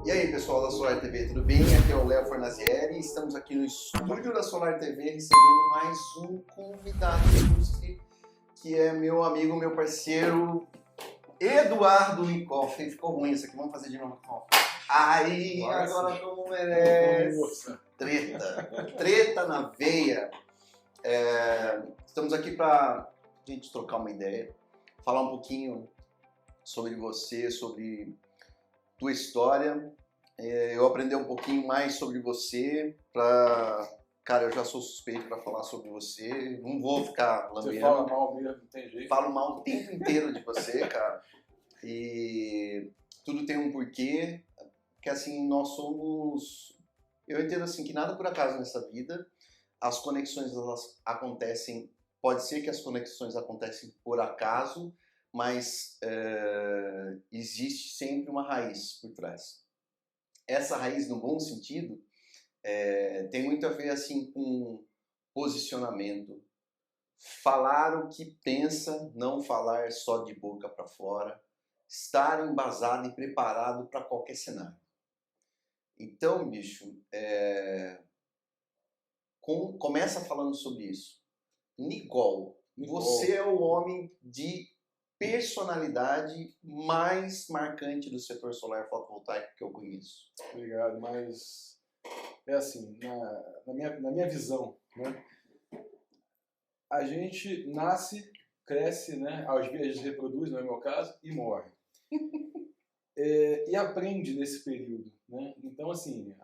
E aí, pessoal da Solar TV, tudo bem? Aqui é o Léo Fornazieri e estamos aqui no estúdio da Solar TV recebendo mais um convidado ilustre, que é meu amigo, meu parceiro, Eduardo Nicoff. Ficou ruim isso aqui, vamos fazer de novo. Aí, agora como merece. Treta na veia. Estamos aqui para a gente trocar uma ideia, falar um pouquinho sobre você, sobre tua história, eu aprender um pouquinho mais sobre você, cara, eu já sou suspeito para falar sobre você, não vou ficar lambendo. Você fala mal mesmo, não tem jeito. Falo mal o tempo inteiro de você, cara, e tudo tem um porquê, que assim, nós somos, eu entendo assim, que nada por acaso nessa vida, as conexões elas acontecem, pode ser que as conexões acontecem por acaso, mas existe sempre uma raiz por trás. Essa raiz, no bom sentido, tem muito a ver assim, com posicionamento. Falar o que pensa, não falar só de boca para fora. Estar embasado e preparado para qualquer cenário. Então, bicho, começa falando sobre isso. Nicole, você é o homem de personalidade mais marcante do setor solar fotovoltaico que eu conheço. Obrigado, mas é assim, na minha visão, né? A gente nasce, cresce, né? Às vezes reproduz, não é o meu caso, e morre. E aprende nesse período, né? Então, assim,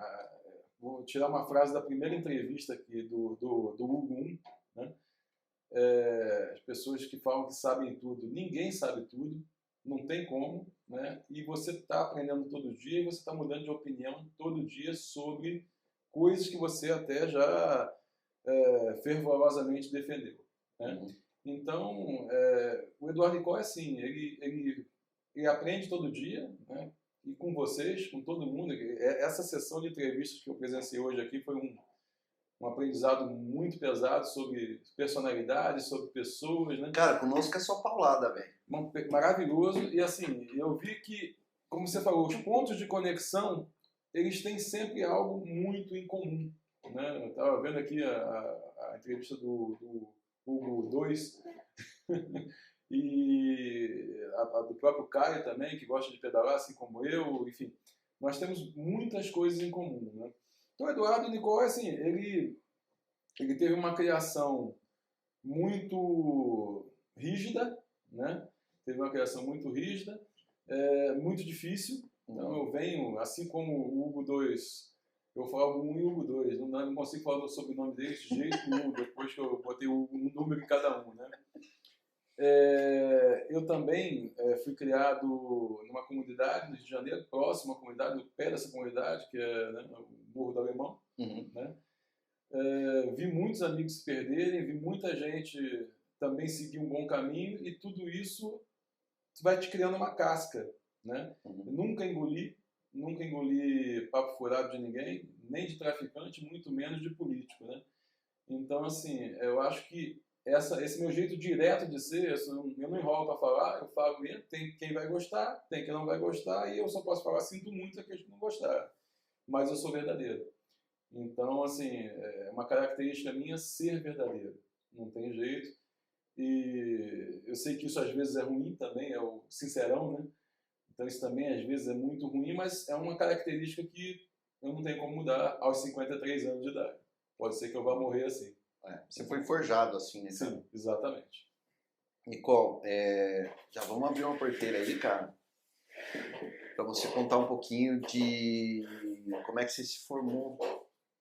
vou tirar uma frase da primeira entrevista aqui do Hugo 1, né? As pessoas que falam que sabem tudo, ninguém sabe tudo, não tem como, né? E você está aprendendo todo dia e você está mudando de opinião todo dia sobre coisas que você até já fervorosamente defendeu, né? Então, o Eduardo Nicol é assim, ele aprende todo dia, né? E com vocês, com todo mundo, essa sessão de entrevistas que eu presenciei hoje aqui foi um aprendizado muito pesado sobre personalidade, sobre pessoas, né? Cara, conosco é só paulada, velho. Maravilhoso. E assim, eu vi que, como você falou, os pontos de conexão, eles têm sempre algo muito em comum, né? Eu estava vendo aqui a entrevista do Hugo 2 e a do próprio Caio também, que gosta de pedalar, assim como eu, enfim. Nós temos muitas coisas em comum, né? Então, o Eduardo Nicol, assim, ele teve uma criação muito rígida, né? Teve uma criação muito rígida, muito difícil. Então, eu venho, assim como o Hugo 2, eu falo 1 e Hugo 2, não consigo falar sobre o sobrenome dele de jeito nenhum, depois que eu botei um número em cada um, né? Eu também fui criado numa comunidade no Rio de Janeiro, próxima à comunidade, no pé dessa comunidade, que é, né, o Morro do Alemão. Né? Vi muitos amigos se perderem, vi muita gente também seguir um bom caminho, e tudo isso vai te criando uma casca. Né? Nunca engoli papo furado de ninguém, nem de traficante, muito menos de político. Né? Então, assim, eu acho que esse meu jeito direto de ser, eu não enrolo para falar, eu falo mesmo, tem quem vai gostar, tem quem não vai gostar, e eu só posso falar, sinto muito aqueles que não gostaram, mas eu sou verdadeiro. Então, assim, é uma característica minha ser verdadeiro, não tem jeito, e eu sei que isso às vezes é ruim também, é o sincerão, né? Então isso também às vezes é muito ruim, mas é uma característica que eu não tenho como mudar aos 53 anos de idade. Pode ser que eu vá morrer assim. Você foi forjado assim, né? Sim, exatamente. Nicole, já vamos abrir uma porteira aí, cara, para você contar um pouquinho de como é que você se formou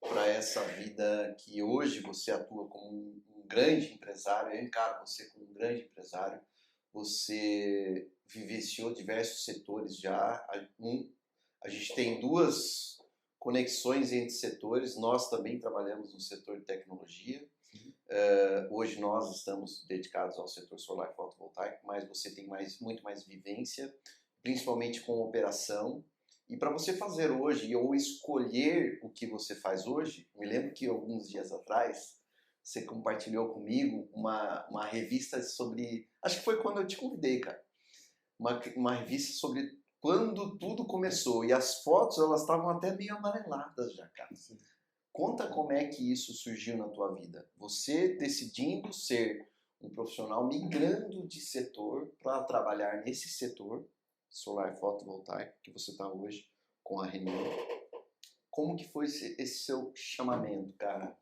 para essa vida que hoje você atua como um grande empresário. Eu encaro você como um grande empresário. Você vivenciou diversos setores já. A gente tem duas conexões entre setores. Nós também trabalhamos no setor de tecnologia. Hoje nós estamos dedicados ao setor solar fotovoltaico, mas você tem muito mais vivência, principalmente com operação. E para você fazer hoje, ou escolher o que você faz hoje, me lembro que alguns dias atrás você compartilhou comigo uma revista sobre... Acho que foi quando eu te convidei, cara. Uma revista sobre quando tudo começou. E as fotos, elas estavam até meio amareladas já, cara. Sim. Conta como é que isso surgiu na tua vida. Você decidindo ser um profissional migrando de setor para trabalhar nesse setor solar fotovoltaico que você está hoje com a Renew. Como que foi esse seu chamamento, cara?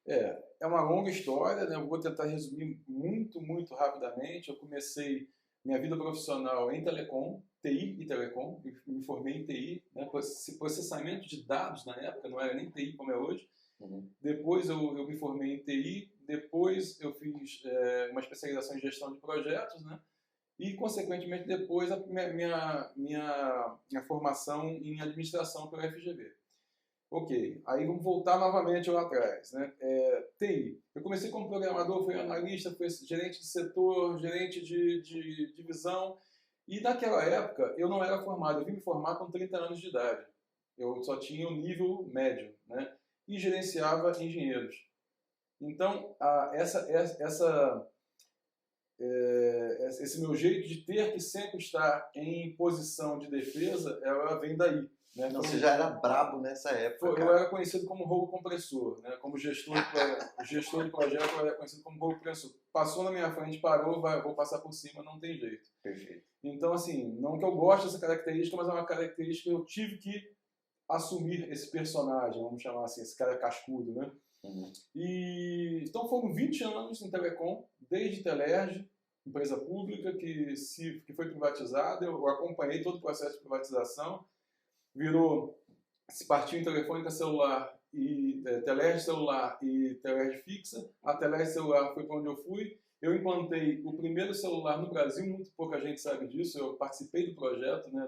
É uma longa história, né? Eu vou tentar resumir muito rapidamente. Eu comecei minha vida profissional em telecom, TI e telecom. Me formei em TI, né? Processamento de dados na época, não era nem TI como é hoje. Uhum. Depois eu me formei em TI, depois eu fiz uma especialização em gestão de projetos, né? E, consequentemente, depois a minha formação em administração pela FGV. Ok, aí vamos voltar novamente lá atrás, né? TI. Eu comecei como programador, fui analista, fui gerente de setor, gerente de divisão. E naquela época eu não era formado, eu vim me formar com 30 anos de idade. Eu só tinha o nível médio, né? E gerenciava engenheiros. Então, esse meu jeito de ter que sempre estar em posição de defesa, ela vem daí. Né? Então, você já era brabo nessa época, eu era conhecido como rolo compressor, né? Como gestor de projeto, eu era conhecido como rolo compressor. Passou na minha frente, parou, vou passar por cima, não tem jeito. Perfeito. Então, assim, não que eu goste dessa característica, mas é uma característica que eu tive que assumir esse personagem, vamos chamar assim, esse cara cascudo, né? Uhum. E então foram 20 anos em telecom, desde Telerge, empresa pública que foi privatizada. Eu acompanhei todo o processo de privatização. Se partiu em telefônica celular e Telerge celular e Telerge fixa. A Telerge celular foi para onde eu fui. Eu implantei o primeiro celular no Brasil, muito pouca gente sabe disso. Eu participei do projeto, né,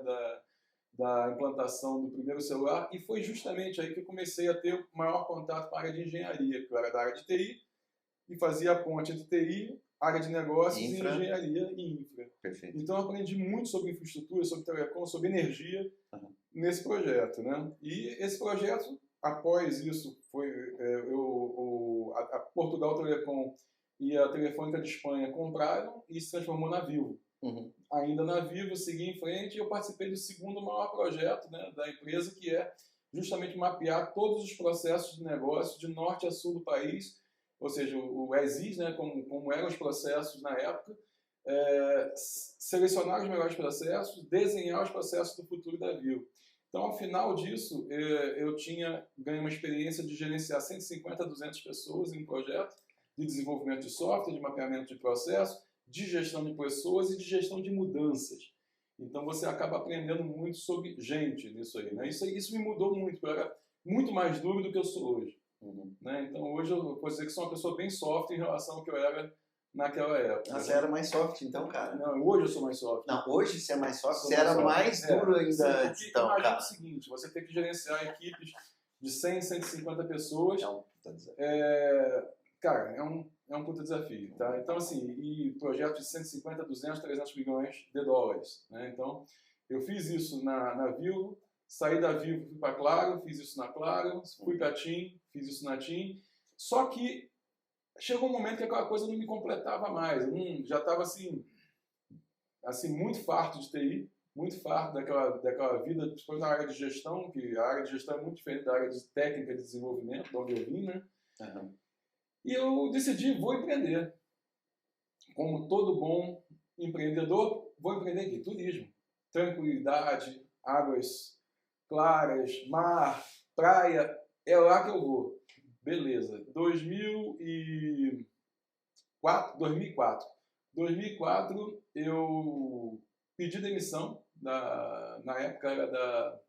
da implantação do primeiro celular, e foi justamente aí que eu comecei a ter o maior contato com a área de engenharia, que eu era da área de TI e fazia a ponte entre TI, área de negócios e engenharia e infra. Perfeito. Então eu aprendi muito sobre infraestrutura, sobre telecom, sobre energia nesse projeto, né? E esse projeto, após isso, a Portugal Telecom e a Telefônica de Espanha compraram e se transformou na Vivo. Uhum. Ainda na Vivo, segui em frente e eu participei do segundo maior projeto, né, da empresa, que é justamente mapear todos os processos de negócio de norte a sul do país, ou seja, o ESIS, né, como eram os processos na época, selecionar os melhores processos, desenhar os processos do futuro da Vivo. Então, ao final disso, eu tinha ganho uma experiência de gerenciar 150 a 200 pessoas em um projeto de desenvolvimento de software, de mapeamento de processo, de gestão de pessoas e de gestão de mudanças. Então você acaba aprendendo muito sobre gente nisso aí, né? Isso me mudou muito, eu era muito mais duro do que eu sou hoje. Uhum. Né? Então hoje eu posso dizer que sou uma pessoa bem soft em relação ao que eu era naquela época. Você era mais soft então, cara? Não, hoje eu sou mais soft. Não, hoje você é mais soft, você era mais duro ainda antes, então, imagina cara. o seguinte, você tem que gerenciar equipes de 100, 150 pessoas. Cara, é um puta desafio, tá? Então, assim, e projeto de 150, 200, 300 milhões de dólares, né? Então, eu fiz isso na Vivo, saí da Vivo, fui para Claro, fiz isso na Claro, fui para TIM, fiz isso na TIM, só que chegou um momento que aquela coisa não me completava mais, já estava assim, muito farto de TI, muito farto daquela vida, principalmente na área de gestão, que a área de gestão é muito diferente da área de técnica de desenvolvimento, de onde eu vim, né? Uhum. E eu decidi, vou empreender. Como todo bom empreendedor, vou empreender aqui. Turismo. Tranquilidade, águas claras, mar, praia, é lá que eu vou. Beleza. 2004 eu pedi demissão, na época era da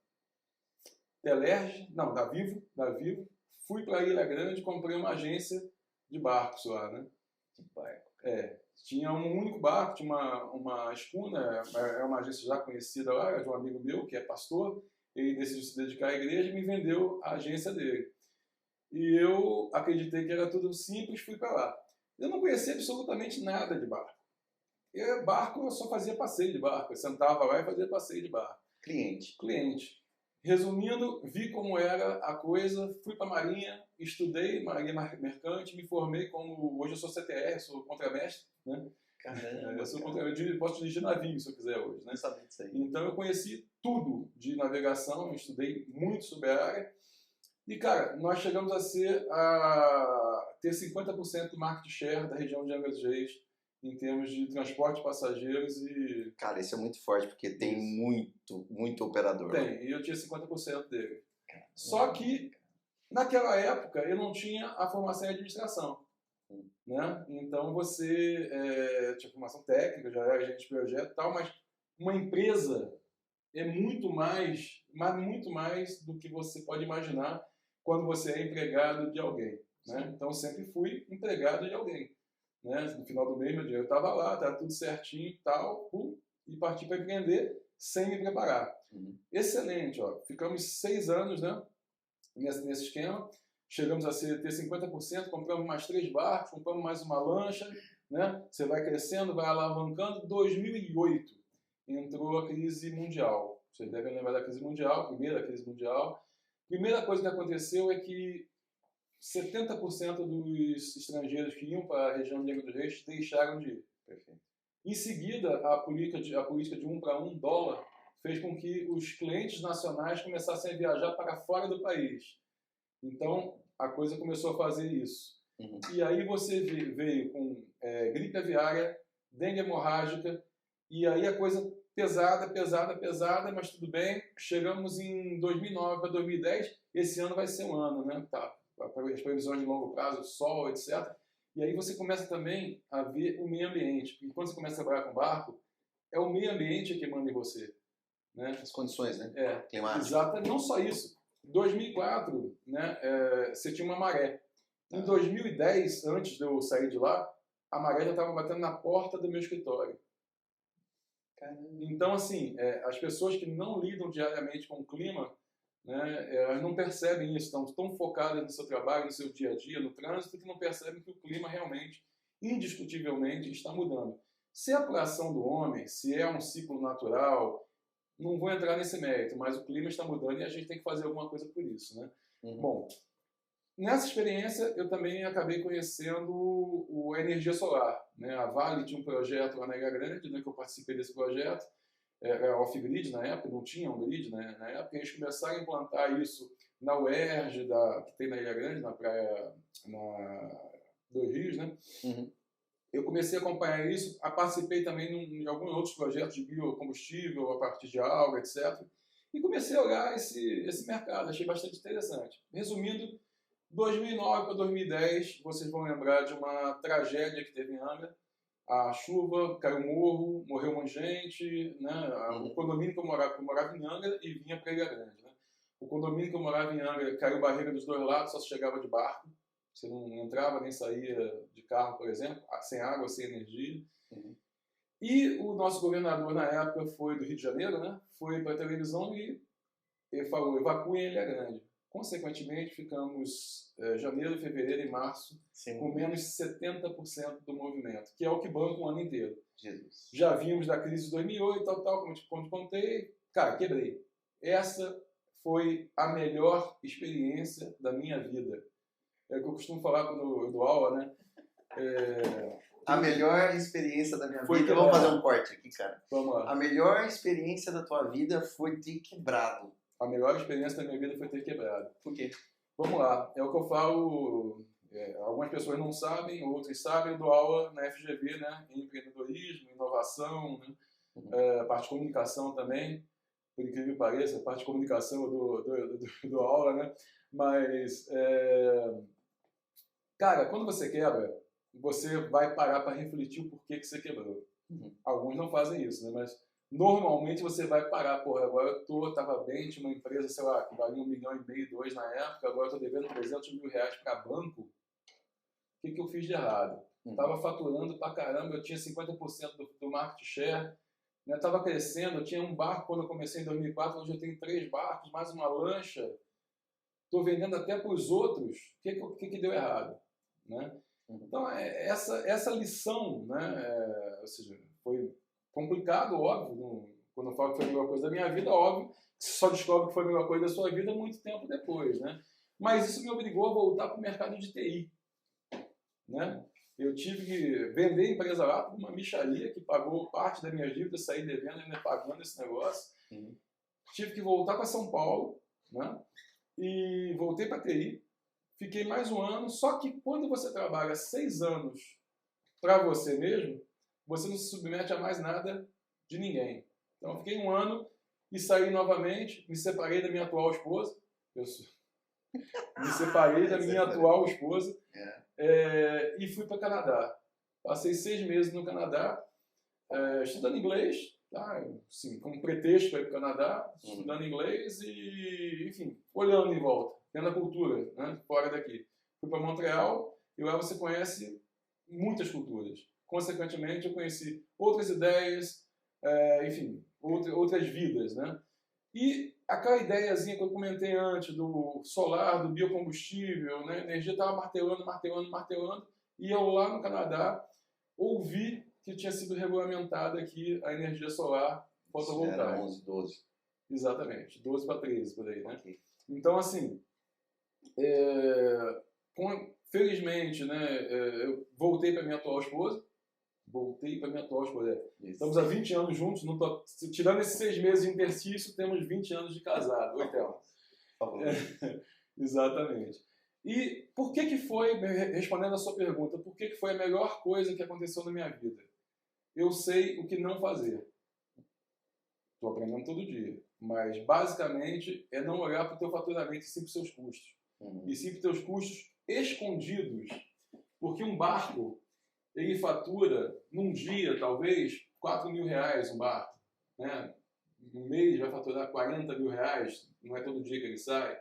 Telerge, não, da Vivo. Fui para Ilha Grande, comprei uma agência de barcos lá, né? De barco. Tinha um único barco, tinha uma escuna, é uma agência já conhecida lá, de um amigo meu, que é pastor. Ele decidiu se dedicar à igreja e me vendeu a agência dele. E eu acreditei que era tudo simples, fui para lá. Eu não conhecia absolutamente nada de barco. Eu só fazia passeio de barco, eu sentava lá e fazia passeio de barco. Cliente. Resumindo, vi como era a coisa, fui para a Marinha, estudei Marinha Mercante, me formei hoje eu sou CTR, sou contramestre, né? Caramba, eu posso dirigir navio se eu quiser hoje, né? Não sabia disso aí. Então eu conheci tudo de navegação, eu estudei muito sobre a área. E, cara, nós chegamos a ter 50% do market share da região de Angra dos Reis em termos de transporte de passageiros e... Cara, isso é muito forte, porque tem muito operador. Tem, e eu tinha 50% dele. Só que, naquela época, eu não tinha a formação em administração. Né? Então você tinha formação técnica, já era agente de projeto e tal, mas uma empresa é muito mais do que você pode imaginar quando você é empregado de alguém. Né? Então eu sempre fui empregado de alguém. Né? No final do mês, meu dinheiro estava lá, estava tudo certinho e tal, e parti para empreender sem me preparar. Excelente, ó. Ficamos 6 anos, né, nesse esquema. Chegamos a ter 50%, compramos mais 3 barcos, compramos mais uma lancha, né? Você vai crescendo, vai alavancando. 2008 entrou a crise mundial. Vocês devem lembrar da crise mundial, primeira crise mundial. Primeira coisa que aconteceu é que 70% dos estrangeiros que iam para a região de Angra dos Reis deixaram de ir. Perfeito. Em seguida, a política de 1 para 1 dólar fez com que os clientes nacionais começassem a viajar para fora do país. Então, a coisa começou a fazer isso. E aí você veio com gripe aviária, dengue hemorrágica, e aí a coisa pesada, mas tudo bem. Chegamos em 2009 para 2010, esse ano vai ser um ano, né? Tá, as previsões de longo prazo, sol, etc. E aí você começa também a ver o meio ambiente. Porque quando você começa a trabalhar com barco, é o meio ambiente que manda em você. Né? As condições, né? Climáticas. Exato, não só isso. Em 2004, né, você tinha uma maré. Em 2010, antes de eu sair de lá, a maré já estava batendo na porta do meu escritório. Caramba. Então, assim, as pessoas que não lidam diariamente com o clima, né, elas não percebem isso, estão tão focadas no seu trabalho, no seu dia a dia, no trânsito, que não percebem que o clima realmente, indiscutivelmente, está mudando. Se é por ação do homem, se é um ciclo natural, não vou entrar nesse mérito, mas o clima está mudando e a gente tem que fazer alguma coisa por isso, né? Bom, nessa experiência eu também acabei conhecendo a energia solar, né? A Vale tinha um projeto lá na Ilha Grande, né, que eu participei desse projeto, era off-grid na época, não tinha um grid, né, na época, eles começaram a implantar isso na UERJ, que tem na Ilha Grande, na praia dos Rios, né? Eu comecei a acompanhar isso, participei também de alguns outros projetos de biocombustível a partir de alga, etc. E comecei a olhar esse mercado, achei bastante interessante. Resumindo, 2009 para 2010, vocês vão lembrar de uma tragédia que teve em Angra. A chuva, caiu o morro, morreu um monte de gente, né? O condomínio que eu morava em Angra e vinha para Ilha Grande. Né? O condomínio que eu morava em Angra caiu barreira dos 2 lados, só se chegava de barco. Você não entrava nem saía de carro, por exemplo, sem água, sem energia. E o nosso governador, na época, foi do Rio de Janeiro, né? Foi para a televisão e ele falou, evacuem Ilha Grande. Consequentemente, ficamos janeiro, fevereiro e março com menos 70% do movimento, que é o que banca um ano inteiro. Jesus. Já vimos da crise de 2008, como te contei. Cara, quebrei. Essa foi a melhor experiência da minha vida. É o que eu costumo falar quando eu dou aula, né? A melhor experiência da minha vida... Quebrado. Vamos fazer um corte aqui, cara. Vamos lá. A melhor experiência da tua vida foi ter quebrado. A melhor experiência da minha vida foi ter quebrado. Por quê? Vamos lá. É o que eu falo... algumas pessoas não sabem, outras sabem. Eu dou aula na FGV, né? Em empreendedorismo, inovação, né? A parte de comunicação também. Por incrível que pareça, a parte de comunicação eu dou aula, né? Mas... Cara, quando você quebra, você vai parar para refletir o porquê que você quebrou. Alguns não fazem isso, né? Mas normalmente você vai parar, porra, agora eu tava bem, tinha uma empresa, sei lá, que valia 1,5 milhão, 2 na época, agora eu tô devendo 300 mil reais para banco. O que eu fiz de errado? Tava faturando pra caramba, eu tinha 50% do market share, né? Tava crescendo, eu tinha um barco quando eu comecei em 2004, hoje eu tenho 3 barcos, mais uma lancha, tô vendendo até para os outros, o que deu errado? Né? Então, essa lição, né, ou seja, foi complicado, óbvio, quando eu falo que foi a melhor coisa da minha vida, óbvio, que você só descobre que foi a melhor coisa da sua vida muito tempo depois, né? Mas isso me obrigou a voltar para o mercado de TI, né? Eu tive que vender a empresa lá por uma mixaria que pagou parte das minhas dívidas, saí devendo e ainda pagando esse negócio. Tive que voltar para São Paulo, né? E voltei para TI. Fiquei mais um ano, só que quando você trabalha 6 anos para você mesmo, você não se submete a mais nada de ninguém. Então, fiquei um ano e saí novamente, me separei da minha atual esposa. Me separei da minha atual esposa e fui para o Canadá. Passei 6 meses no Canadá, estudando inglês, tá? Assim, como pretexto para ir para o Canadá, estudando inglês e, enfim, olhando em volta, vendo a cultura, né, fora daqui. Fui para Montreal e lá você conhece muitas culturas. Consequentemente, eu conheci outras ideias, enfim, outras vidas, né? E aquela ideiazinha que eu comentei antes do solar, do biocombustível, né? A energia estava martelando, e eu lá no Canadá ouvi que tinha sido regulamentada aqui a energia solar fotovoltaica. Era 11, 12. Exatamente, 12 para 13 por aí, né? Okay. Então, assim, felizmente, né, eu voltei para minha atual esposa. Estamos há 20 anos juntos, tirando esses 6 meses de interstício, temos 20 anos de casado. Oi, Thelma. Exatamente. E por que foi, respondendo a sua pergunta, por que foi a melhor coisa que aconteceu na minha vida? Eu sei o que não fazer. Estou aprendendo todo dia. Mas, basicamente, é não olhar para o teu faturamento e sim para os seus custos. E sim para os teus custos escondidos. Porque um barco, ele fatura, num dia, talvez, R$4.000 um barco. Né? Um mês vai faturar R$40.000, não é todo dia que ele sai.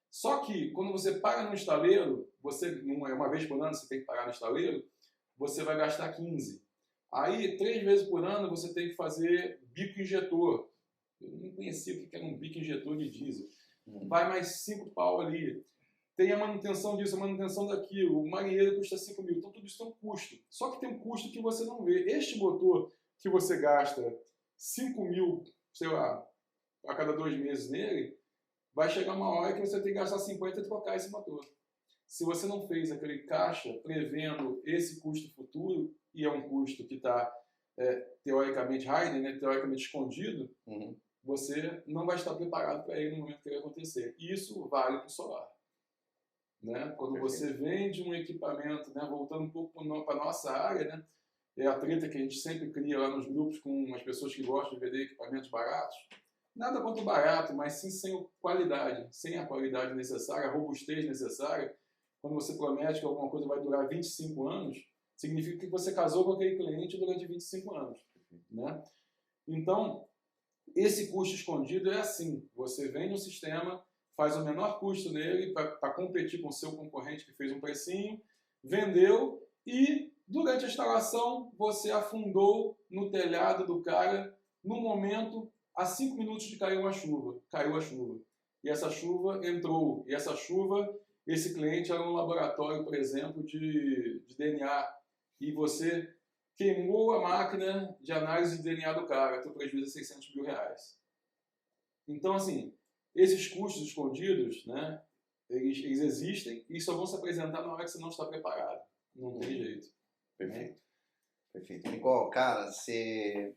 Só que, quando você paga no estaleiro, uma vez por ano você tem que pagar no estaleiro, você vai gastar 15. Aí, 3 vezes por ano, você tem que fazer bico injetor. Eu não conhecia o que era um bico injetor de diesel. Vai mais 5 pau ali. Tem a manutenção disso, a manutenção daquilo. O marinheiro custa 5 mil. Então, tudo isso tem um custo. Só que tem um custo que você não vê. Este motor que você gasta 5 mil, sei lá, a cada 2 meses nele, vai chegar uma hora que você tem que gastar 50 e trocar esse motor. Se você não fez aquele caixa prevendo esse custo futuro, e é um custo que está teoricamente hidden, né, teoricamente escondido, você não vai estar preparado para ele no momento que ele acontecer. E isso vale para o solar. Né? Quando você vende um equipamento, né, voltando um pouco para a nossa área, né, é a treta que a gente sempre cria lá nos grupos com as pessoas que gostam de vender equipamentos baratos. Nada quanto barato, mas sim sem qualidade, sem a qualidade necessária, a robustez necessária. Quando você promete que alguma coisa vai durar 25 anos, significa que você casou com aquele cliente durante 25 anos. Né? Então, esse custo escondido é assim, você vende um sistema, faz o menor custo nele para competir com o seu concorrente que fez um precinho, vendeu e durante a instalação você afundou no telhado do cara no momento, a 5 minutos de cair uma chuva. Caiu a chuva. E essa chuva entrou. E essa chuva, esse cliente era um laboratório, por exemplo, de DNA. E você queimou a máquina de análise de DNA do cara. Teu prejuízo é R$600 mil. Então, assim, esses custos escondidos, né, eles existem e só vão se apresentar na hora que você não está preparado. Não tem jeito. Perfeito. Perfeito. Nicole, cara, você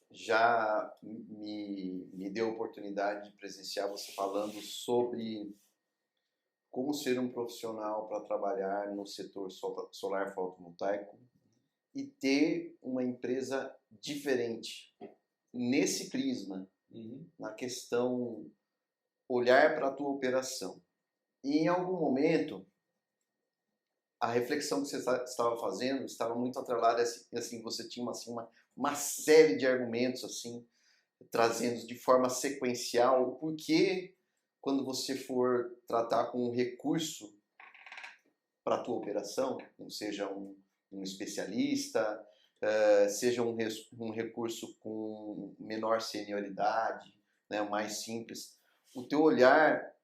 já me deu a oportunidade de presenciar você falando sobre como ser um profissional para trabalhar no setor solar fotovoltaico e ter uma empresa diferente nesse prisma, na questão olhar para a tua operação. E em algum momento, a reflexão que você estava fazendo estava muito atrelada, assim, você tinha uma série de argumentos assim, trazendo de forma sequencial o porquê, quando você for tratar com um recurso para a tua operação, seja um especialista, seja um recurso com menor senioridade, né, mais simples, o teu olhar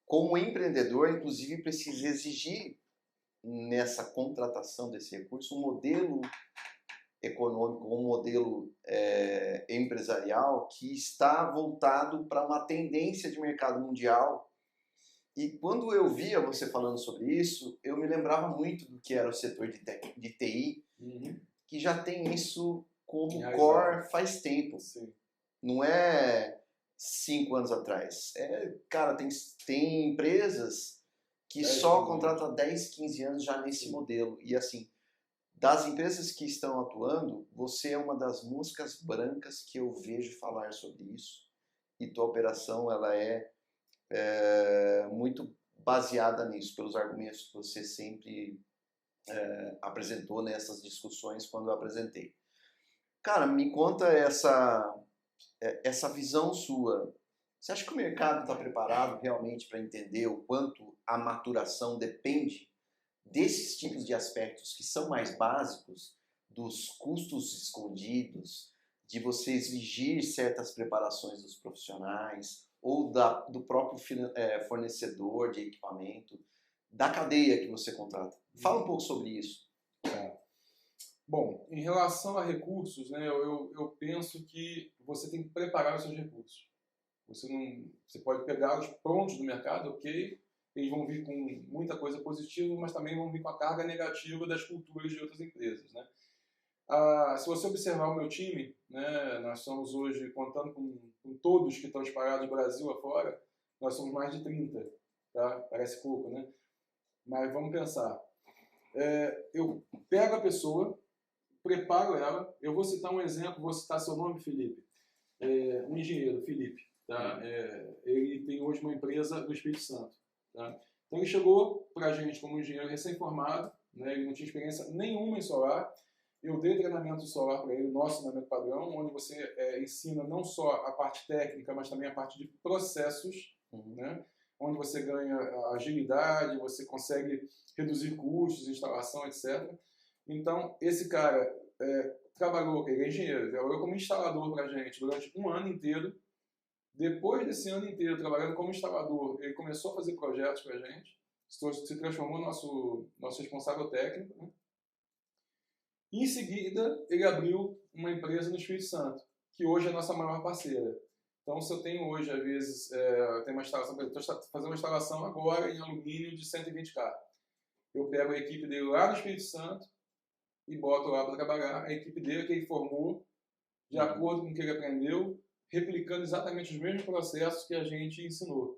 como empreendedor, inclusive, precisa exigir nessa contratação desse recurso um modelo econômico, um modelo empresarial que está voltado para uma tendência de mercado mundial E quando eu via você falando sobre isso, eu me lembrava muito do que era o setor de TI, que já tem isso como core faz tempo. Sim. Não é 5 anos atrás. Cara, tem empresas que só contratam 10, 15 anos já nesse modelo. E assim, das empresas que estão atuando, você é uma das moscas brancas que eu vejo falar sobre isso. E tua operação, ela é muito baseada nisso, pelos argumentos que você sempre apresentou nessas discussões quando eu apresentei. Cara, me conta essa visão sua. Você acha que o mercado está preparado realmente para entender o quanto a maturação depende desses tipos de aspectos que são mais básicos, dos custos escondidos, de você exigir certas preparações dos profissionais ou do próprio fornecedor de equipamento, da cadeia que você contrata? Fala um pouco sobre isso. Bom, em relação a recursos, né, eu penso que você tem que preparar os seus recursos. Você pode pegá-los prontos do mercado, ok? Eles vão vir com muita coisa positiva, mas também vão vir com a carga negativa das culturas de outras empresas, né? Se você observar o meu time, né, nós somos hoje, contando com todos que estão espalhados no Brasil afora, nós somos mais de 30, tá? Parece pouco, né? Mas vamos pensar. Eu pego a pessoa, preparo ela, eu vou citar um exemplo, vou citar seu nome, Felipe. Um engenheiro, Felipe, tá? Ele tem hoje uma empresa no Espírito Santo, tá? Então ele chegou para a gente como engenheiro recém-formado, né? Ele não tinha experiência nenhuma em solar. Eu dei treinamento de solar para ele, nosso treinamento padrão, onde você ensina não só a parte técnica, mas também a parte de processos, né? Onde você ganha agilidade, você consegue reduzir custos, instalação, etc. Então, esse cara trabalhou, ele é engenheiro, trabalhou como instalador para a gente durante um ano inteiro. Depois desse ano inteiro trabalhando como instalador, ele começou a fazer projetos para a gente, se transformou no nosso responsável técnico, né? Em seguida, ele abriu uma empresa no Espírito Santo, que hoje é a nossa maior parceira. Então, se eu tenho hoje, às vezes, tenho uma instalação, estou fazendo uma instalação agora em alumínio de 120K. Eu pego a equipe dele lá no Espírito Santo e boto lá para trabalhar. A equipe dele que ele formou, de acordo com o que ele aprendeu, replicando exatamente os mesmos processos que a gente ensinou.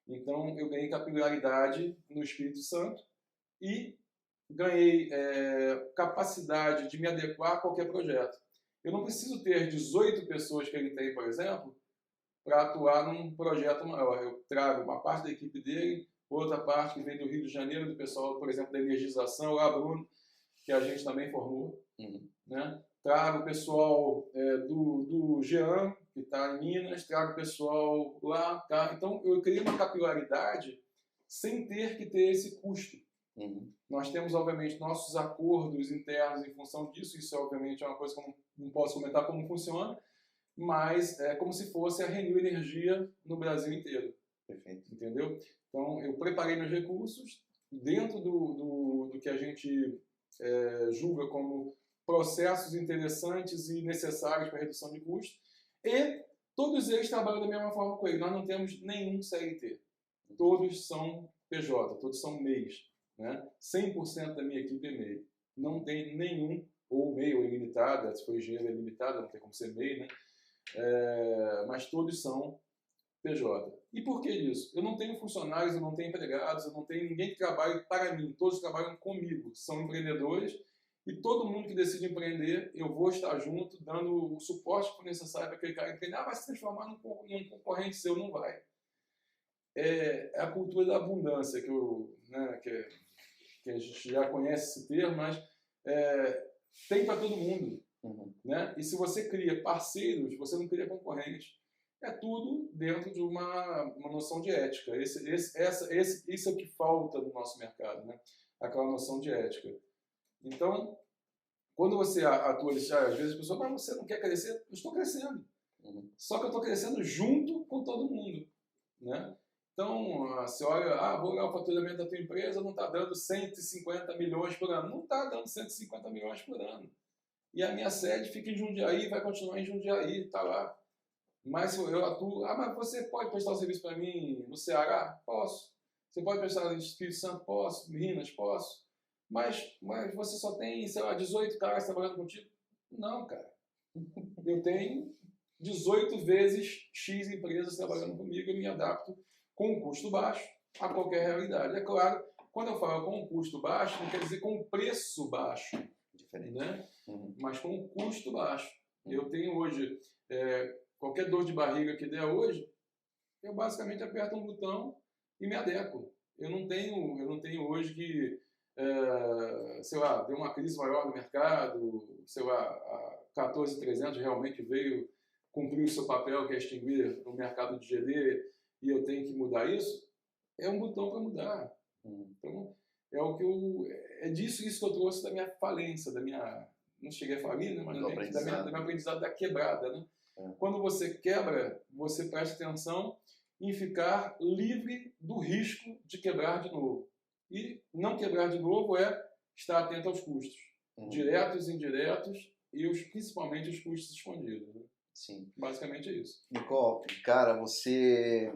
Então, eu ganhei capilaridade no Espírito Santo e ganhei capacidade de me adequar a qualquer projeto. Eu não preciso ter 18 pessoas que ele tem, por exemplo, para atuar num projeto maior. Eu trago uma parte da equipe dele, outra parte que vem do Rio de Janeiro, do pessoal, por exemplo, da energização, lá, Bruno, que a gente também formou. Né? Trago o pessoal do Jean, que está em Minas, trago o pessoal lá. Tá? Então, eu criei uma capilaridade sem ter que ter esse custo. Nós temos, obviamente, nossos acordos internos em função disso. Isso, obviamente, é uma coisa que eu não posso comentar como funciona, mas é como se fosse a Renew Energia no Brasil inteiro. Perfeito. Entendeu? Então, eu preparei meus recursos dentro do que a gente julga como processos interessantes e necessários para redução de custos, e todos eles trabalham da mesma forma com ele. Nós não temos nenhum CLT. Todos são PJ, todos são MEIs. Né? 100% da minha equipe é MEI. Não tem nenhum, ou MEI ou ilimitada, se for engenheiro é limitada, não tem como ser MEI, né? Mas todos são PJ. E por que isso? Eu não tenho funcionários, eu não tenho empregados, eu não tenho ninguém que trabalhe para mim, todos trabalham comigo, são empreendedores, e todo mundo que decide empreender, eu vou estar junto, dando o suporte que for necessário para aquele cara empreender. Vai se transformar num concorrente seu, não vai. É a cultura da abundância, que a gente já conhece esse termo, mas tem para todo mundo. Né? E se você cria parceiros, você não cria concorrentes. É tudo dentro de uma noção de ética. Isso é o que falta no nosso mercado, né? Aquela noção de ética. Então, quando você atua, às vezes as pessoas, mas você não quer crescer? Eu estou crescendo. Só que eu estou crescendo junto com todo mundo. Né? Então, você olha, vou olhar o faturamento da tua empresa, não está dando 150 milhões por ano. Não está dando 150 milhões por ano. E a minha sede fica em Jundiaí, vai continuar em Jundiaí, está lá. Mas eu atuo, mas você pode prestar o serviço para mim no Ceará? Posso. Você pode pensar em Espírito Santo, posso, Minas, posso, mas você só tem, sei lá, 18 caras trabalhando contigo? Não, cara. Eu tenho 18 vezes X empresas trabalhando comigo e me adapto com um custo baixo a qualquer realidade. É claro, quando eu falo com um custo baixo, não quer dizer com um preço baixo, diferente, né? Mas com um custo baixo. Eu tenho hoje, qualquer dor de barriga que der hoje, eu basicamente aperto um botão e me adequo. Eu não tenho hoje que, sei lá, deu uma crise maior no mercado, sei lá, a 14.300 realmente veio cumprir o seu papel, que é extinguir o mercado de GD, e eu tenho que mudar isso, é um botão para mudar. Então, é disso que eu trouxe da minha falência, não cheguei a falir, né, mas da minha aprendizado da quebrada, né? Quando você quebra, você presta atenção em ficar livre do risco de quebrar de novo. E não quebrar de novo é estar atento aos custos, diretos e indiretos, e principalmente os custos escondidos. Né? Sim. Basicamente é isso. Nicole, cara, você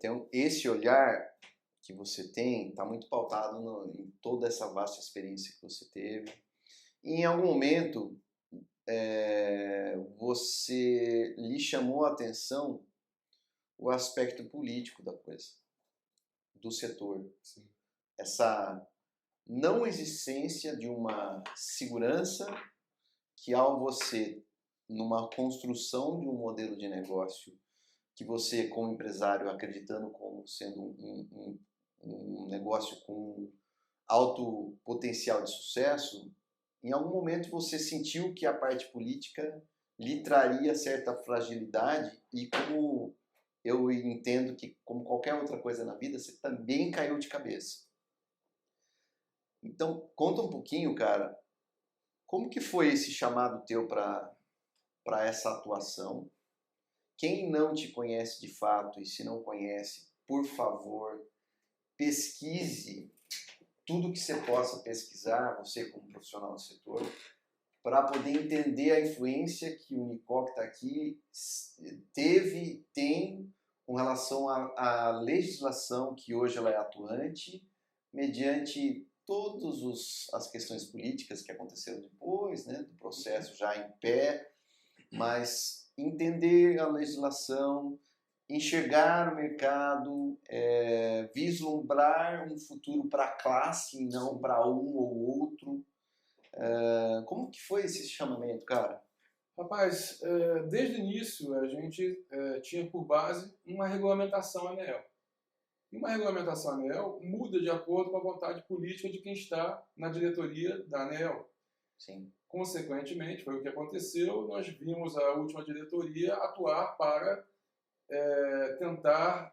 tem esse olhar que você tem, está muito pautado em toda essa vasta experiência que você teve. E em algum momento, você lhe chamou a atenção o aspecto político da coisa, do setor. Sim. Essa não existência de uma segurança que, ao você, numa construção de um modelo de negócio, que você, como empresário, acreditando como sendo um negócio com alto potencial de sucesso, em algum momento você sentiu que a parte política lhe traria certa fragilidade e, como eu entendo que, como qualquer outra coisa na vida, você também caiu de cabeça. Então, conta um pouquinho, cara, como que foi esse chamado teu para essa atuação? Quem não te conhece de fato, e se não conhece, por favor, pesquise tudo que você possa pesquisar, você como profissional do setor, para poder entender a influência que o Nicole, que está aqui, tem com relação à legislação que hoje ela é atuante, mediante todas as questões políticas que aconteceram depois, né, do processo já em pé, mas entender a legislação, enxergar o mercado, vislumbrar um futuro para a classe e não para um ou outro. Como que foi esse chamamento, cara? Rapaz, desde o início a gente tinha por base uma regulamentação ANEEL. E uma regulamentação ANEEL muda de acordo com a vontade política de quem está na diretoria da ANEEL. Sim. Consequentemente, foi o que aconteceu, nós vimos a última diretoria atuar para tentar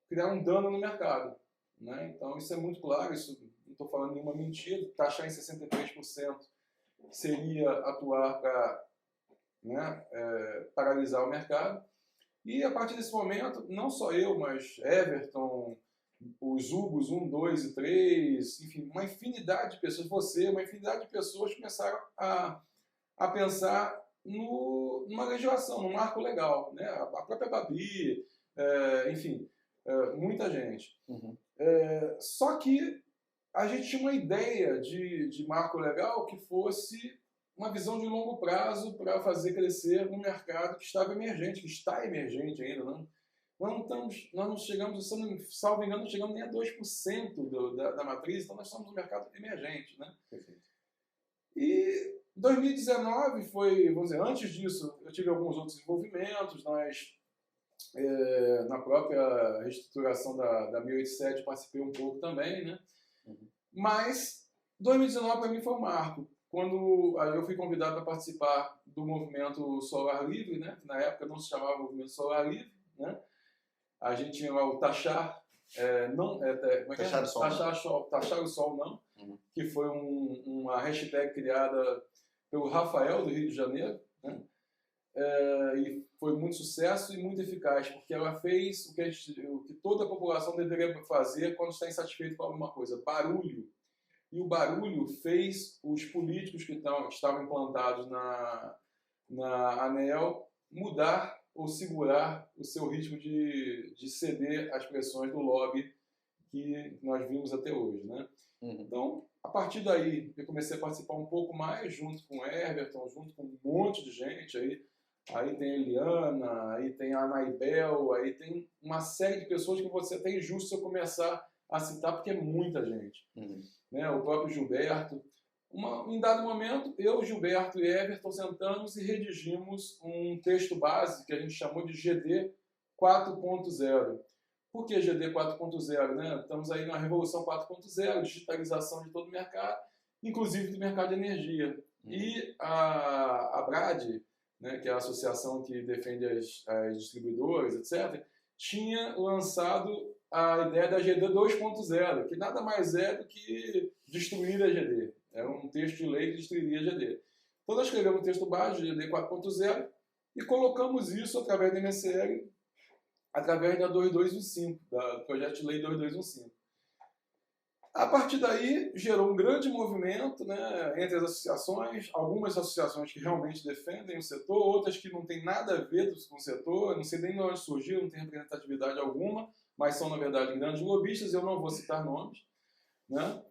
criar um dano no mercado. Né? Então, isso é muito claro, isso não estou falando nenhuma mentira, taxar em 63% seria atuar para paralisar o mercado. E a partir desse momento, não só eu, mas Everton, os Hugos 1, 2 e 3, enfim, uma infinidade de pessoas, uma infinidade de pessoas começaram a pensar numa legislação, num marco legal. Né? A própria Babi, enfim, muita gente. Só que a gente tinha uma ideia de marco legal que fosse uma visão de longo prazo para fazer crescer um mercado que estava emergente, que está emergente ainda. Nós não chegamos, salvo engano, não chegamos nem a 2% da matriz, então nós estamos no mercado emergente. Né? Perfeito. E 2019 foi, vamos dizer, antes disso, eu tive alguns outros envolvimentos, na própria reestruturação da 1087 participei um pouco também, né? Mas 2019 para mim foi um marco. Quando eu fui convidado para participar do movimento Solar Livre, né? Na época não se chamava Movimento Solar Livre, né? A gente tinha lá o Taxar, Taxar o Sol Não, que foi uma hashtag criada pelo Rafael do Rio de Janeiro, né? E foi muito sucesso e muito eficaz, porque ela fez o que toda a população deveria fazer quando está insatisfeito com alguma coisa: barulho. E o barulho fez os políticos que estavam implantados na ANEEL mudar ou segurar o seu ritmo de ceder às pressões do lobby que nós vimos até hoje, né? Então, a partir daí, eu comecei a participar um pouco mais, junto com o Everton, junto com um monte de gente. Aí tem a Eliana, aí tem a Anaibel, aí tem uma série de pessoas que você até injusto se eu começar a citar, porque é muita gente. Né? O próprio Gilberto. Em dado momento, eu, Gilberto e Everton sentamos e redigimos um texto base que a gente chamou de GD 4.0. Por que GD 4.0? Né? Estamos aí na Revolução 4.0, digitalização de todo o mercado, inclusive do mercado de energia. E a BRAD, né, que é a associação que defende as distribuidoras, etc., tinha lançado a ideia da GD 2.0, que nada mais é do que destruir a GD. É um texto de lei que destruiria a GD. Então nós escrevemos um texto base, GD 4.0, e colocamos isso através da MSL, através da 2215, do projeto de lei 2215. A partir daí, gerou um grande movimento, né, entre as associações, algumas associações que realmente defendem o setor, outras que não têm nada a ver com o setor, não sei nem de onde surgiu, não tem representatividade alguma, mas são, na verdade, grandes lobistas, eu não vou citar nomes, né?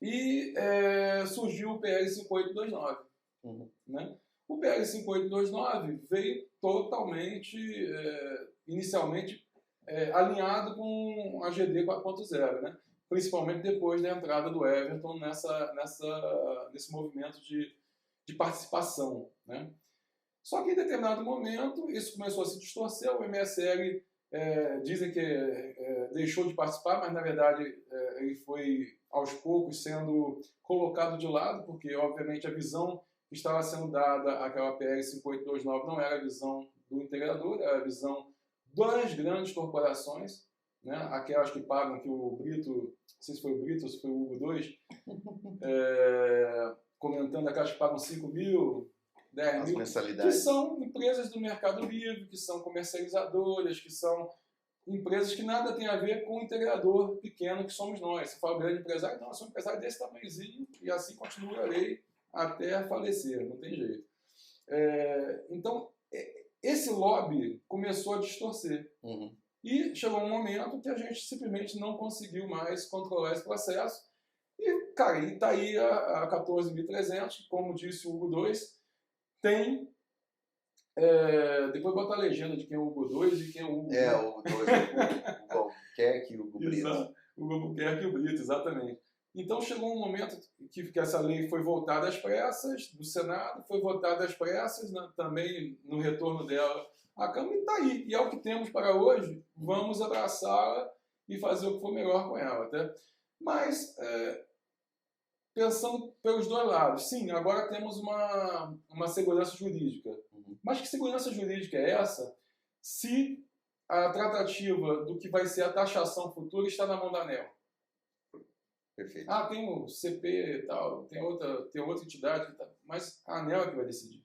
E surgiu o PL 5829. Né? O PL 5829 veio totalmente, inicialmente, alinhado com a GD 4.0, né? Principalmente depois da entrada do Everton nesse movimento de participação. Né? Só que em determinado momento isso começou a se distorcer, o MSL dizem que deixou de participar, mas na verdade ele foi aos poucos sendo colocado de lado, porque obviamente a visão que estava sendo dada àquela PL 5829 não era a visão do integrador, era a visão das grandes corporações, né? Aquelas que pagam, que o Brito, não sei se foi o Brito ou se foi o Hugo 2, comentando aquelas que pagam 5 mil, 10 mil, que são empresas do mercado livre, que são comercializadoras, que são empresas que nada tem a ver com o integrador pequeno que somos nós. Você fala grande empresário, não, eu sou um empresário desse tamanhozinho e assim continuarei até falecer, não tem jeito. Então, esse lobby começou a distorcer. E chegou um momento que a gente simplesmente não conseguiu mais controlar esse processo. E, cara, e tá aí a 14.300, como disse o Hugo 2, tem... depois bota a legenda de quem é o Hugo 2 e quem é o Hugo. O Hugo 2, o Albuquerque e o Hugo Brito. O Albuquerque e o Brito, exatamente. Então chegou um momento que essa lei foi votada às pressas do Senado, foi votada às pressas, né, também no retorno dela à Câmara, e está aí. E é o que temos para hoje, vamos abraçá-la e fazer o que for melhor com ela. Tá? Mas, pensando pelos dois lados, sim, agora temos uma segurança jurídica. Mas que segurança jurídica é essa se a tratativa do que vai ser a taxação futura está na mão da ANEEL? Perfeito. Tem o CP e tal, tem outra entidade, mas a ANEEL é que vai decidir.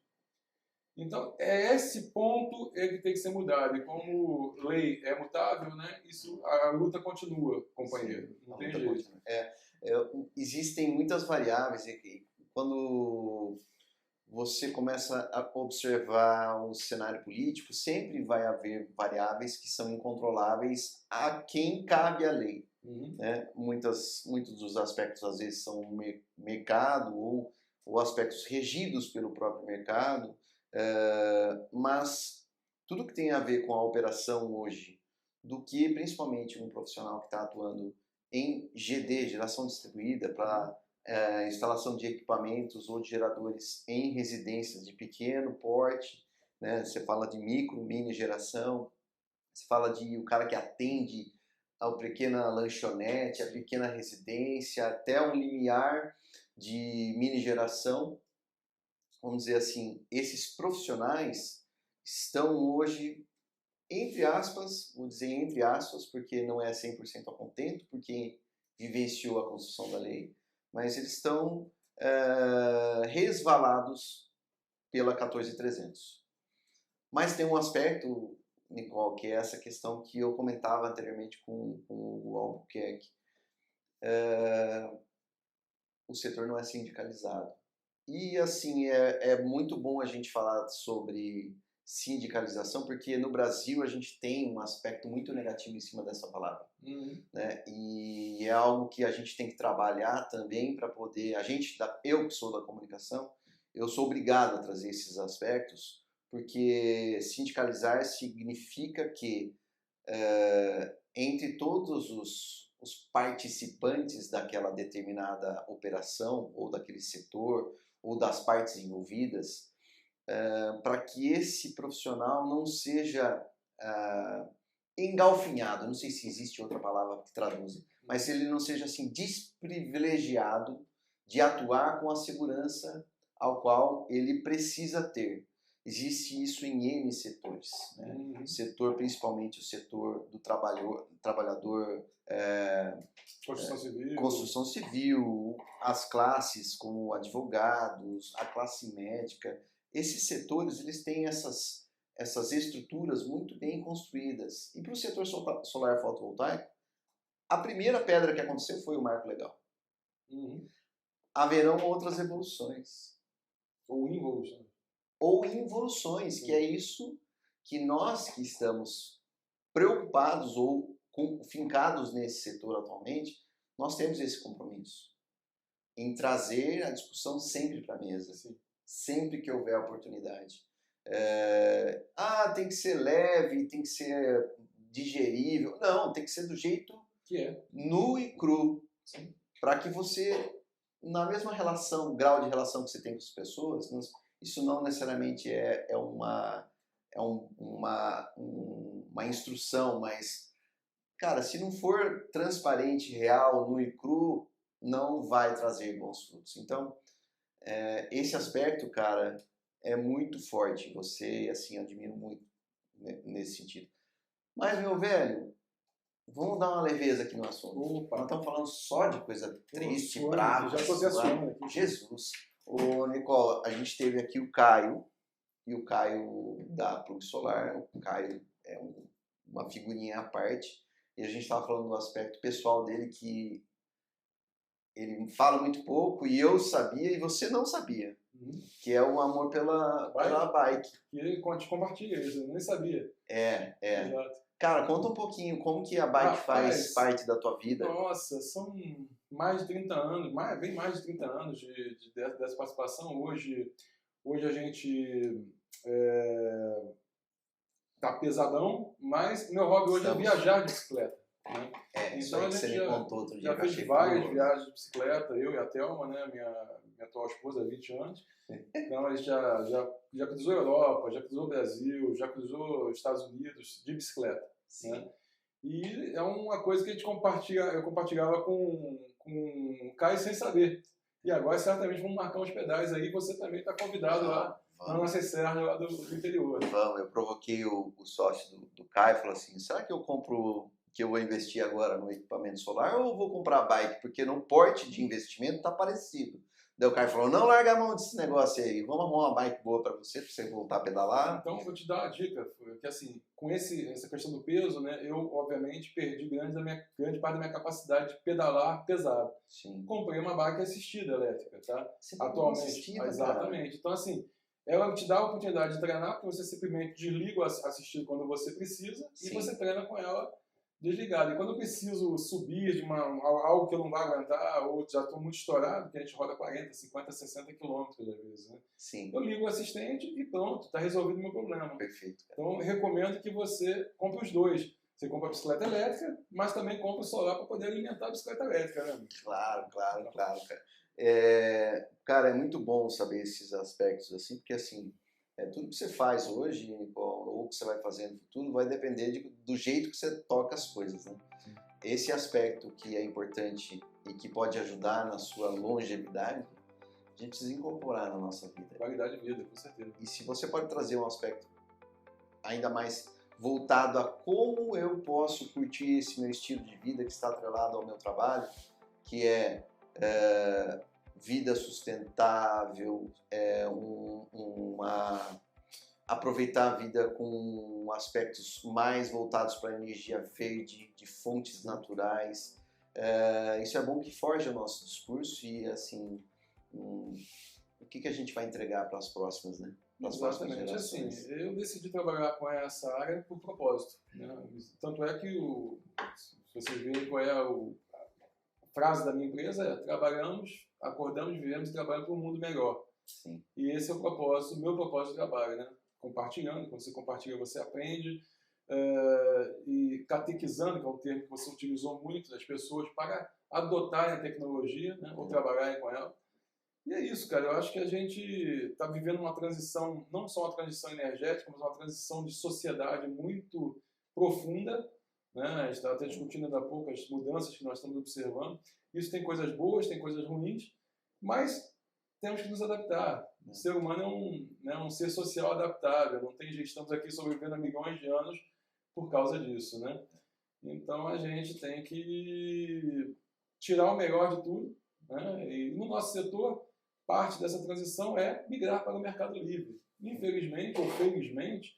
Então, esse ponto ele tem que ser mudado. E como lei é mutável, né, a luta continua, companheiro. Sim, não tem jeito. Existem muitas variáveis e quando você começa a observar o cenário político, sempre vai haver variáveis que são incontroláveis a quem cabe a lei. Né? Muitos dos aspectos, às vezes, são mercado ou aspectos regidos pelo próprio mercado, mas tudo que tem a ver com a operação hoje, do que principalmente um profissional que está atuando em GD, geração distribuída, para instalação de equipamentos ou de geradores em residências de pequeno porte, né? Você fala de micro, mini geração, você fala de o cara que atende a pequena lanchonete, a pequena residência, até um limiar de mini geração. Vamos dizer assim, esses profissionais estão hoje, entre aspas, vou dizer entre aspas, porque não é 100% a contento, porque vivenciou a construção da lei, mas eles estão resvalados pela 14.300. Mas tem um aspecto, Nicole, que é essa questão que eu comentava anteriormente com o Albuquerque. O setor não é sindicalizado. E assim, é muito bom a gente falar sobre sindicalização, porque no Brasil a gente tem um aspecto muito negativo em cima dessa palavra, né? E é algo que a gente tem que trabalhar também para poder, eu que sou da comunicação, eu sou obrigado a trazer esses aspectos, porque sindicalizar significa que entre todos os participantes daquela determinada operação ou daquele setor ou das partes envolvidas, para que esse profissional não seja engalfinhado, não sei se existe outra palavra que traduza, mas se ele não seja assim desprivilegiado de atuar com a segurança ao qual ele precisa ter. Existe isso em N setores, né? O setor, principalmente o setor do trabalhador, construção civil, as classes como advogados, a classe médica. Esses setores, eles têm essas estruturas muito bem construídas. E para o setor solar fotovoltaico, a primeira pedra que aconteceu foi o marco legal. Haverão outras evoluções. Ou involuções, que é isso que nós que estamos preocupados ou fincados nesse setor atualmente, nós temos esse compromisso em trazer a discussão sempre para a mesa, sempre que houver oportunidade. Tem que ser leve, tem que ser digerível. Não, tem que ser do jeito que é, nu e cru, para que você, na mesma grau de relação que você tem com as pessoas, isso não necessariamente é uma instrução, mas, cara, se não for transparente, real, nu e cru, não vai trazer bons frutos. Então, esse aspecto, cara, é muito forte. Você, assim, eu admiro muito nesse sentido. Mas, meu velho, vamos dar uma leveza aqui no assunto. Opa. Nós estamos falando só de coisa triste, Suando, brava. já tô até suando aqui. Jesus. Ô, Nicola, a gente teve aqui o Caio, e o Caio da Plug Solar. O Caio é uma figurinha à parte, e a gente estava falando do aspecto pessoal dele, que ele fala muito pouco, e eu sabia e você não sabia, que é o amor pela bike. E ele compartilha isso, eu nem sabia. Exato. Cara, conta um pouquinho como que a bike faz parte da tua vida. Nossa, são mais de 30 anos, bem mais de 30 anos dessa participação. Hoje a gente tá pesadão, mas meu hobby hoje é viajar de bicicleta. Né? Isso aí que você me contou outro dia. Já fez várias viagens de bicicleta, eu e a Thelma, né, minha atual esposa, há 20 anos. Então a gente já cruzou a Europa, já cruzou o Brasil, já cruzou os Estados Unidos de bicicleta. Né? E é uma coisa que eu compartilhava com o Caio sem saber. E agora certamente vamos marcar uns pedais aí, você também está convidado lá na nossa serra lá do interior. Vamos, eu provoquei o sócio do Caio e falei assim, será que eu vou investir agora no equipamento solar ou vou comprar a bike? Porque no porte de investimento tá parecido. Daí o Caio falou, não larga a mão desse negócio aí, vamos arrumar uma bike boa para você voltar a pedalar. Então, vou te dar uma dica, que assim, com essa questão do peso, né, eu obviamente perdi grande parte da minha capacidade de pedalar pesado. Comprei uma bike assistida elétrica, tá? Atualmente. Assistida, exatamente. Cara. Então, assim, ela te dá a oportunidade de treinar, porque você simplesmente desliga o assistido quando você precisa e você treina com ela desligado. E quando eu preciso subir de algo que eu não vou aguentar, ou já estou muito estourado, que a gente roda 40, 50, 60 quilômetros às vezes, né? Eu ligo o assistente e pronto, está resolvido o meu problema. Perfeito. Então, eu recomendo que você compre os dois. Você compra a bicicleta elétrica, mas também compra o solar para poder alimentar a bicicleta elétrica, né? Claro, cara. Cara, é muito bom saber esses aspectos assim, porque assim, tudo que você faz hoje, ou que você vai fazer no futuro, vai depender do jeito que você toca as coisas, né? Esse aspecto que é importante e que pode ajudar na sua longevidade, a gente precisa incorporar na nossa vida. Qualidade de vida, com certeza. E se você pode trazer um aspecto ainda mais voltado a como eu posso curtir esse meu estilo de vida que está atrelado ao meu trabalho, que é vida sustentável, aproveitar a vida com aspectos mais voltados para a energia verde, de fontes naturais. Isso é bom que forja o nosso discurso e, assim, o que a gente vai entregar para as próximas, né? Exatamente assim. Eu decidi trabalhar com essa área por propósito. Né? Tanto é que, se vocês verem qual é a frase da minha empresa, é: trabalhamos, acordamos, vivemos e trabalhamos para um mundo melhor. Sim. E esse é o propósito, o meu propósito de trabalho, né? Compartilhando, quando você compartilha, você aprende. E catequizando, que é um termo que você utilizou muito, das pessoas para adotarem a tecnologia, né? Ou trabalharem com ela. E é isso, cara. Eu acho que a gente está vivendo uma transição, não só uma transição energética, mas uma transição de sociedade muito profunda. Né? A gente estava até discutindo ainda há pouco as mudanças que nós estamos observando. Isso tem coisas boas, tem coisas ruins, mas temos que nos adaptar. O ser humano é um ser social adaptável. Não tem jeito, estamos aqui sobrevivendo há milhões de anos por causa disso. Né? Então a gente tem que tirar o melhor de tudo. Né? E no nosso setor, parte dessa transição é migrar para o mercado livre. Infelizmente ou felizmente,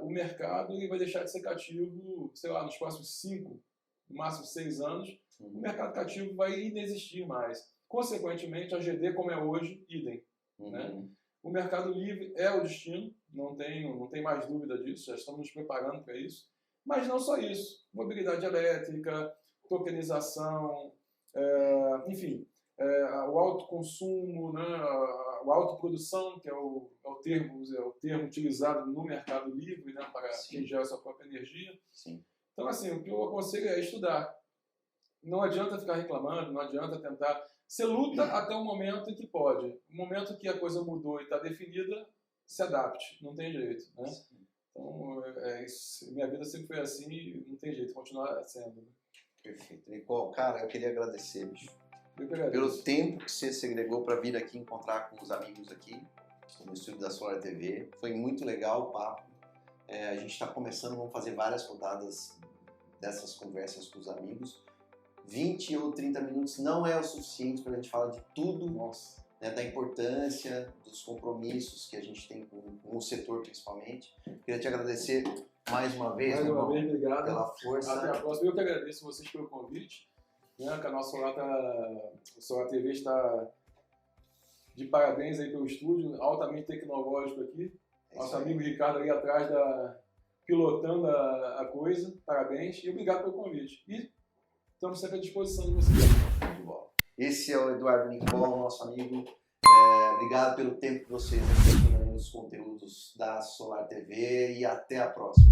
o mercado ele vai deixar de ser cativo, sei lá, nos próximos 5, no máximo 6 anos. O mercado cativo vai inexistir mais. Consequentemente, a GD, como é hoje, idem. Né? O mercado livre é o destino, não tem mais dúvida disso, já estamos nos preparando para isso. Mas não só isso. Mobilidade elétrica, tokenização, enfim, o autoconsumo, né, a autoprodução, que é o termo utilizado no mercado livre, né, para quem gera sua própria energia. Sim. Então, assim, o que eu aconselho é estudar. Não adianta ficar reclamando, não adianta tentar. Você luta até o momento em que pode. No momento que a coisa mudou e está definida, se adapte, não tem jeito. Né? Então, minha vida sempre foi assim e não tem jeito, continuar sendo. Né? Perfeito. Nicole, cara, eu queria agradecer, bicho. Eu pelo tempo que você segregou para vir aqui encontrar com os amigos aqui no estúdio da Solar TV. Foi muito legal o papo. A gente está começando, vamos fazer várias rodadas dessas conversas com os amigos. 20 ou 30 minutos não é o suficiente para a gente falar de tudo, né, da importância, dos compromissos que a gente tem com o setor principalmente. Queria te agradecer mais uma vez, obrigado pela força. Até a próxima. Eu que agradeço vocês pelo convite. Né, que a nossa Solar TV está de parabéns aí pelo estúdio, altamente tecnológico aqui. Nosso amigo Ricardo ali atrás pilotando a coisa. Parabéns e obrigado pelo convite. E estamos sempre à disposição de vocês. Esse é o Eduardo Nicole, nosso amigo. Obrigado pelo tempo que vocês têm nos conteúdos da Solar TV e até a próxima.